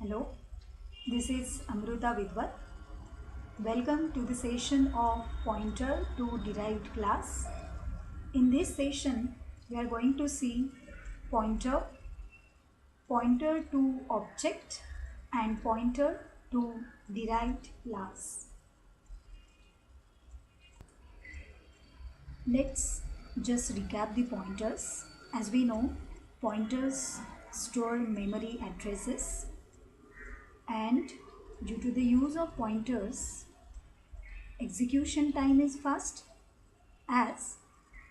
Hello, this is Amruta Vidwat. Welcome to the session of Pointer to Derived Class. In this session, we are going to see pointer, pointer to object and pointer to derived class. Let's just recap the pointers. As we know, pointers store memory addresses, and due to the use of pointers, execution time is fast as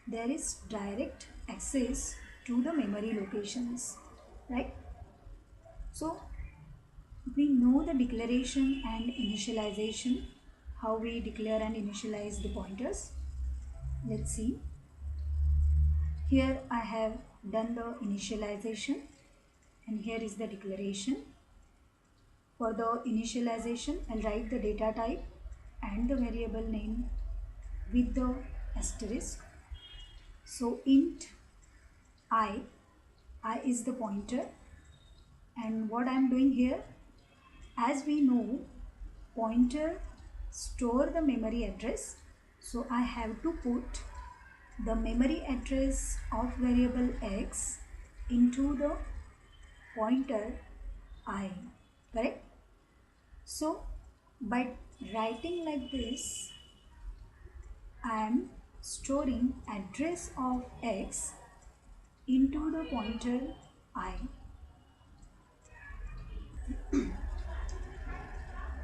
there is direct access to the memory locations, right? So we know the declaration and initialization, how we declare and initialize the pointers. Let's see. Here I have done the initialization and here is the declaration. For the initialization, I'll write the data type and the variable name with the asterisk. So int I is the pointer, and what I am doing here, as we know, pointer store the memory address, so I have to put the memory address of variable x into the pointer I, correct? So by writing like this, I am storing address of x into the pointer I.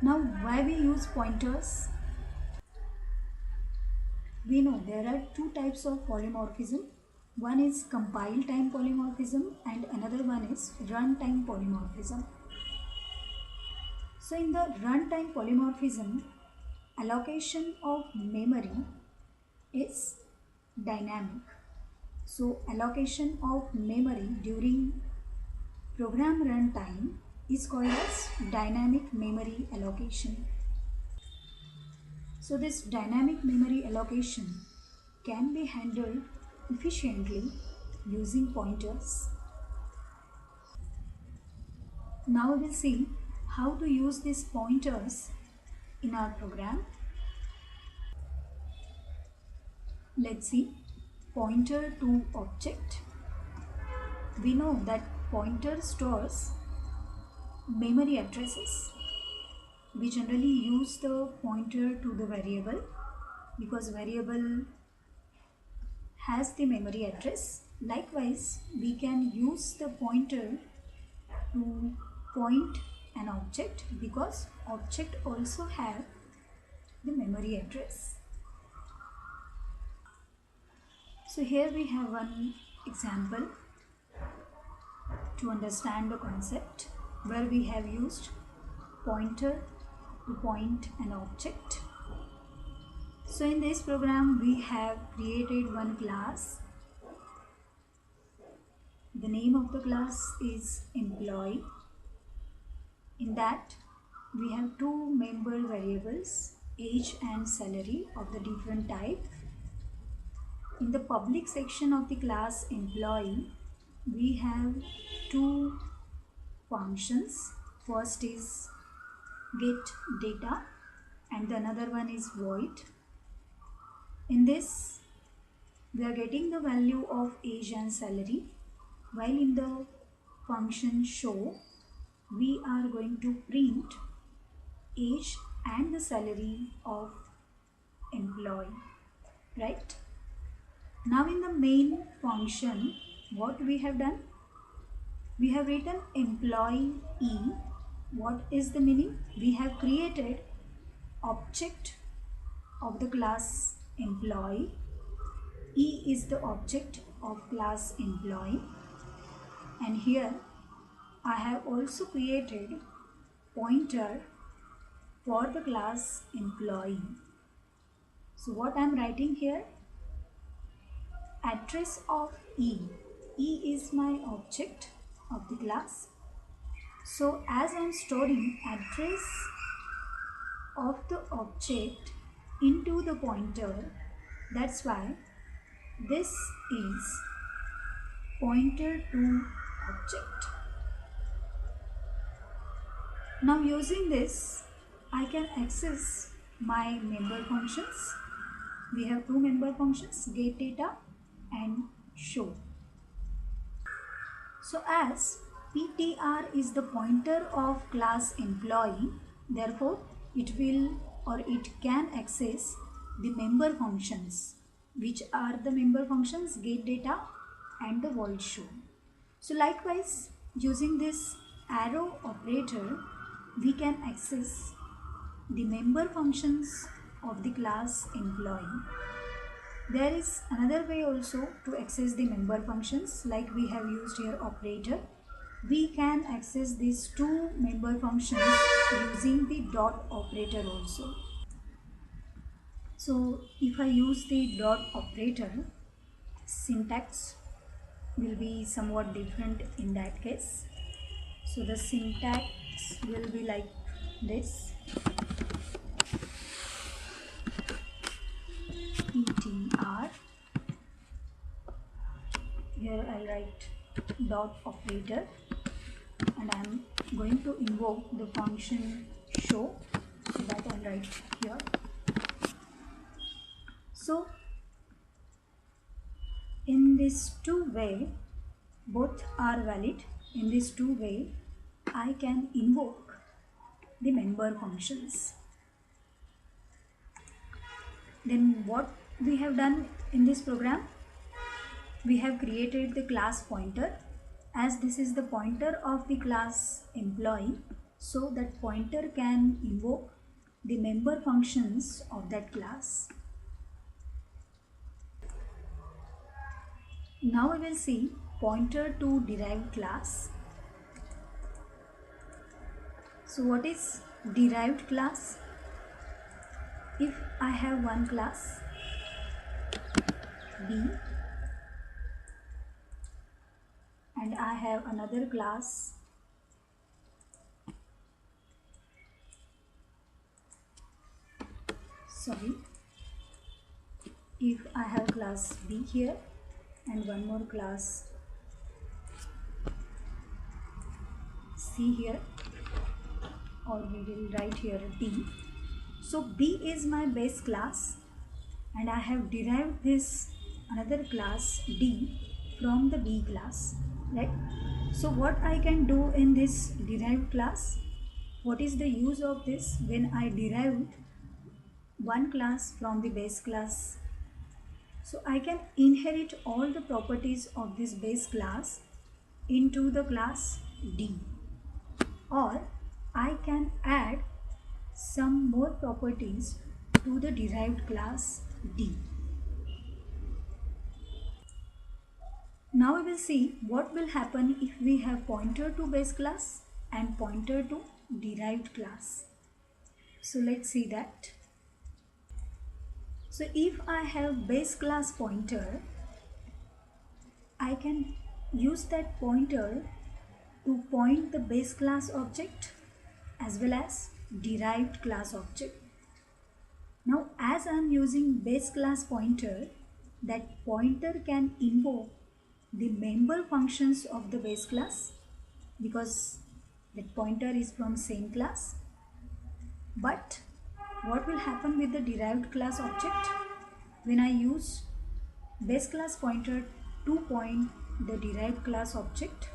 Now why we use pointers? We know there are two types of polymorphism. One is compile time polymorphism and another one is runtime polymorphism. So in the runtime polymorphism, allocation of memory is dynamic. So allocation of memory during program runtime is called as dynamic memory allocation. So this dynamic memory allocation can be handled efficiently using pointers. Now we'll see how to use these pointers in our program. Let's see. Pointer to object. We know that pointer stores memory addresses. We generally use the pointer to the variable because variable has the memory address. Likewise, we can use the pointer to point an object because object also have the memory address. So here we have one example to understand the concept where we have used pointer to point an object. So in this program we have created one class. The name of the class is employee. In that we have two member variables, age and salary of the different type. In the public section of the class employee, we have two functions. First is get data and the another one is void. In this, we are getting the value of age and salary, while in the function show, we are going to print age and the salary of employee, right? Now in the main function, what we have done? We have written employee E. What is the meaning? We have created object of the class employee. E is the object of class employee, and here I have also created pointer for the class employee. So what I am writing here? Address of E. E is my object of the class. So as I am storing address of the object into the pointer, that's why this is pointer to object. Now using this, I can access my member functions. We have two member functions, get data and show. So as PTR is the pointer of class employee, therefore it will or it can access the member functions, which are the member functions get data and the void show. So likewise, using this arrow operator, we can access the member functions of the class employee. There is another way also to access the member functions, like we have used here operator. We can access these two member functions using the dot operator also. So if I use the dot operator, syntax will be somewhat different in that case. So the syntax will be like this: PTR. Here I'll write dot operator and I'm going to invoke the function show, so that I'll write here. So in this two way, both are valid. In this two way, I can invoke the member functions. Then what we have done in this program, we have created the class pointer, as this is the pointer of the class employee, so that pointer can invoke the member functions of that class. Now we will see pointer to derived class. So what is derived class? If I have one class B and I have another class if I have class B here and one more class C here, or we will write here D. So B is my base class and I have derived this another class D from the B class, right? So what I can do in this derived class, what is the use of this? When I derived one class from the base class, so I can inherit all the properties of this base class into the class D, or I can add some more properties to the derived class D. Now we will see what will happen if we have pointer to base class and pointer to derived class. So let's see that. So if I have base class pointer, I can use that pointer to point the base class object as well as derived class object. Now as I am using base class pointer, that pointer can invoke the member functions of the base class because that pointer is from same class. But what will happen with the derived class object? When I use base class pointer to point the derived class object,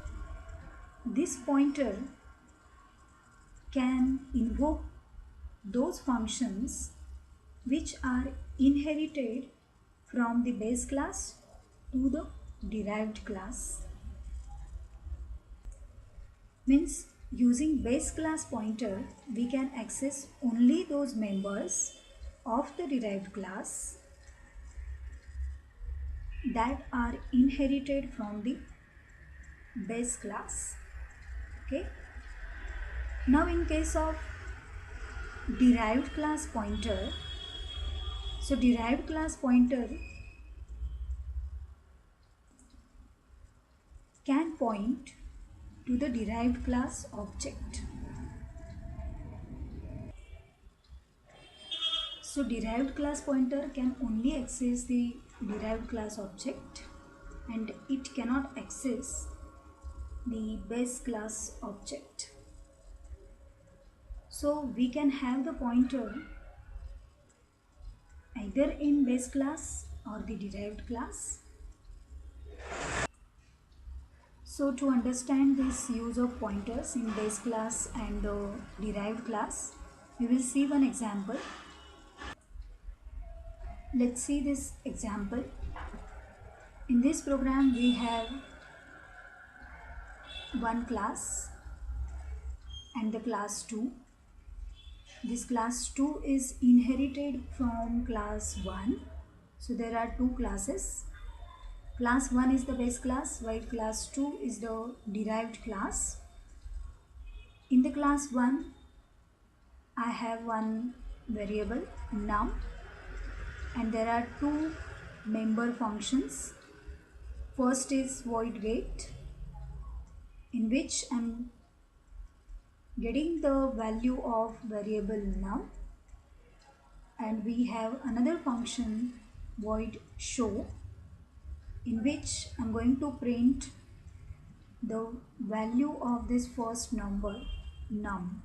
this pointer can invoke those functions which are inherited from the base class to the derived class. Means using base class pointer, we can access only those members of the derived class that are inherited from the base class. Okay. Now in case of derived class pointer, so derived class pointer can point to the derived class object. So derived class pointer can only access the derived class object and it cannot access the base class object. So we can have the pointer either in base class or the derived class. So to understand this use of pointers in base class and the derived class, we will see one example. Let's see this example. In this program we have one class and the class 2. This class 2 is inherited from class 1. So there are two classes. Class 1 is the base class while class 2 is the derived class. In the class 1 I have one variable num and there are two member functions. First is void get, in which I am getting the value of variable num, and we have another function void show, in which I am going to print the value of this first number num.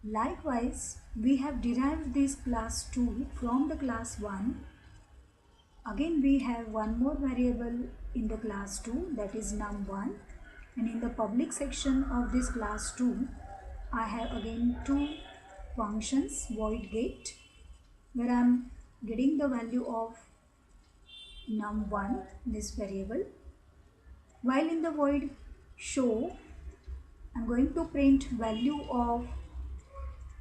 Likewise, we have derived this class 2 from the class 1. Again we have one more variable in the class 2, that is num1, and in the public section of this class 2 I have again two functions void get, where I am getting the value of num1, this variable, while in the void show I am going to print value of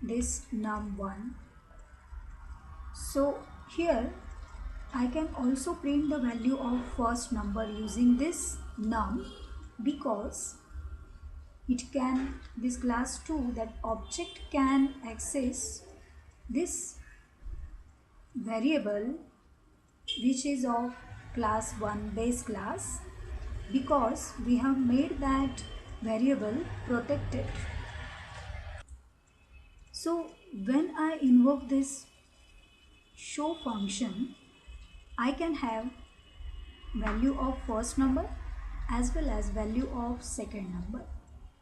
this num1. So here I can also print the value of first number using this num, because this class 2, that object can access this variable which is of class 1 base class, because we have made that variable protected. So when I invoke this show function, I can have value of first number as well as value of second number,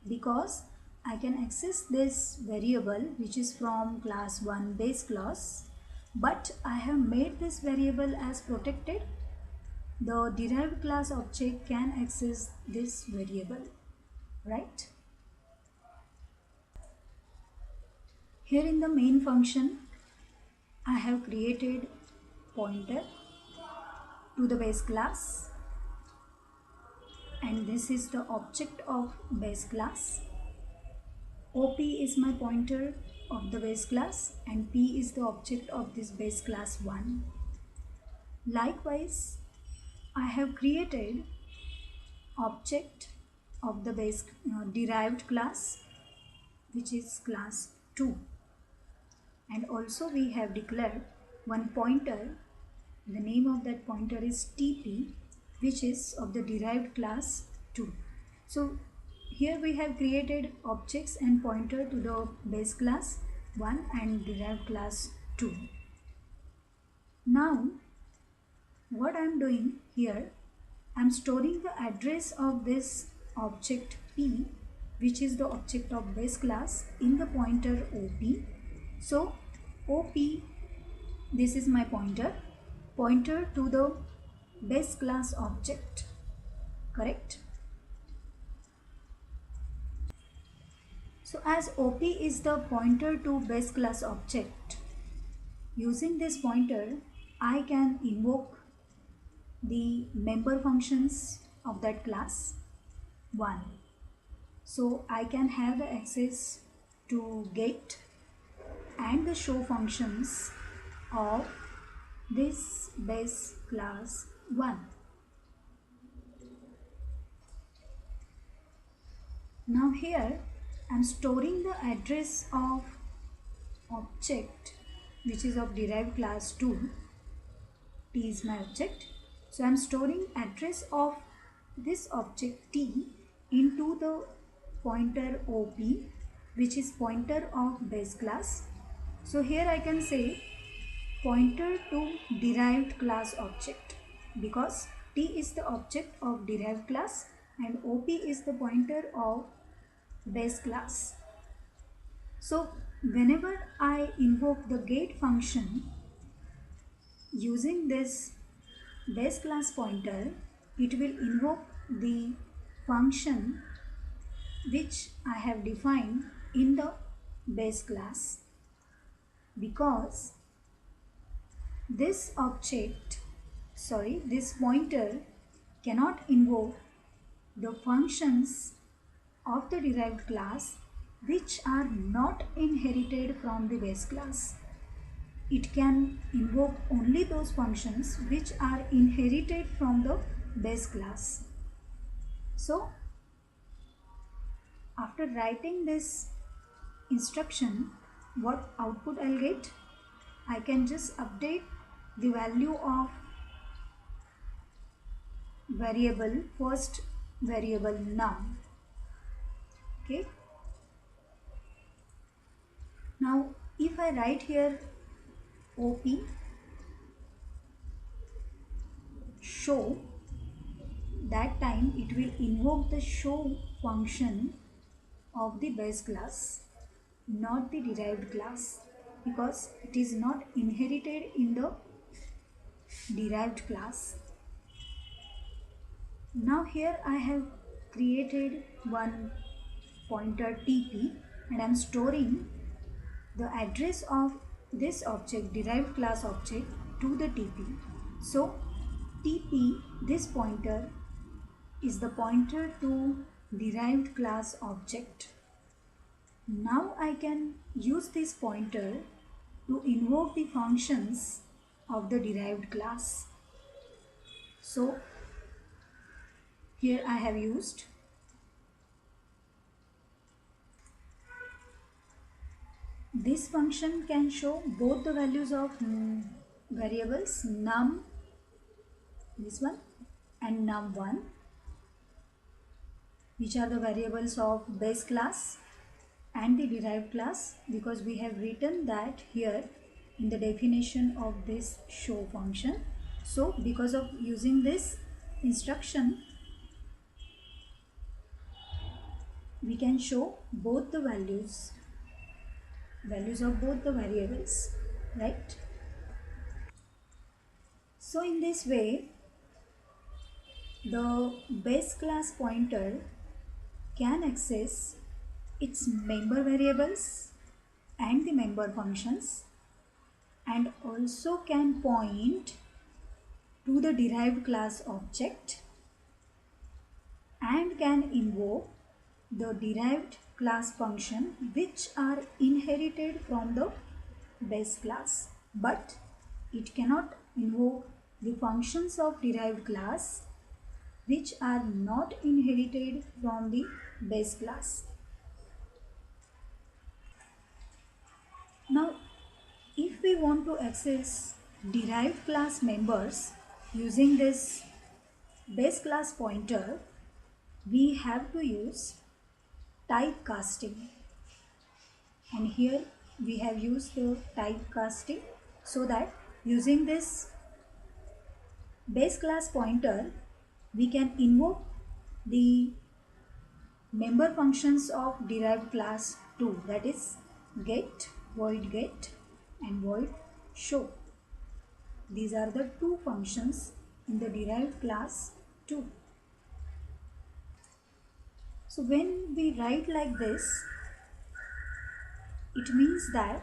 because I can access this variable which is from class 1 base class, but I have made this variable as protected. The derived class object can access this variable, right? Here in the main function I have created pointer to the base class, and this is the object of base class. OP is my pointer of the base class and P is the object of this base class 1. Likewise, I have created object of the base derived class, which is class 2, and also we have declared one pointer. The name of that pointer is TP, which is of the derived class 2. So here we have created objects and pointer to the base class 1 and derived class 2. Now what I am doing here, I am storing the address of this object P, which is the object of base class, in the pointer OP. So OP, this is my pointer to the base class object, correct? So as OP is the pointer to base class object, using this pointer I can invoke the member functions of that class 1. So I can have the access to get and the show functions of this base class 1. Now here I am storing the address of object which is of derived class 2. T is my object. So I am storing address of this object T into the pointer OP, which is pointer of base class. So here I can say pointer to derived class object, because T is the object of derived class and OP is the pointer of base class. So whenever I invoke the get function using this base class pointer, it will invoke the function which I have defined in the base class, because this pointer cannot invoke the functions of the derived class which are not inherited from the base class. It can invoke only those functions which are inherited from the base class. So after writing this instruction, what output I'll get? I can just update the value of first variable num. Okay. Now if I write here op show, that time it will invoke the show function of the base class, not the derived class, because it is not inherited in the derived class. Now here I have created one pointer tp and I am storing the address of this object, derived class object, to the tp. So tp, this pointer, is the pointer to derived class object. Now I can use this pointer to invoke the functions of the derived class. So here I have used this function, can show both the values of variables num, this one, and num1, which are the variables of base class and the derived class, because we have written that here in the definition of this show function. So because of using this instruction, we can show both the values of both the variables, right? So in this way, the base class pointer can access its member variables and the member functions, and also can point to the derived class object, and can invoke the derived class function which are inherited from the base class, but it cannot invoke the functions of derived class which are not inherited from the base class. Now if we want to access derived class members using this base class pointer, we have to use typecasting, and here we have used the typecasting, so that using this base class pointer we can invoke the member functions of derived class too, that is get, void get, and void show. These are the two functions in the derived class too. So when we write like this, it means that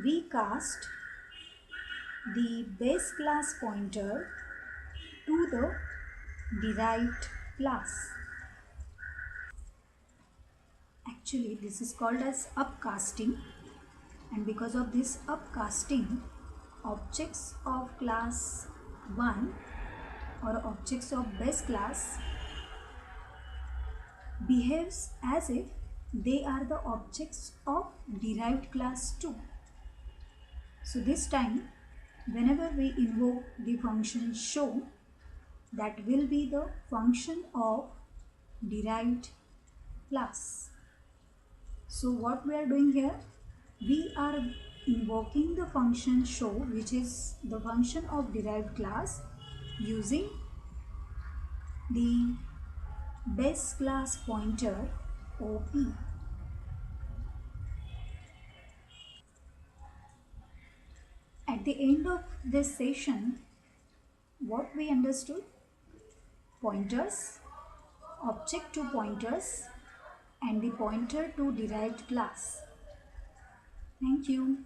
we cast the base class pointer to the derived class. Actually, this is called as upcasting, and because of this upcasting, objects of class 1 or objects of base class behaves as if they are the objects of derived class 2. So this time, whenever we invoke the function show, that will be the function of derived class. So what we are doing here, we are invoking the function show, which is the function of derived class, using the base class pointer op. At the end of this session, what we understood? Pointers, object to pointers, and the pointer to derived class. Thank you.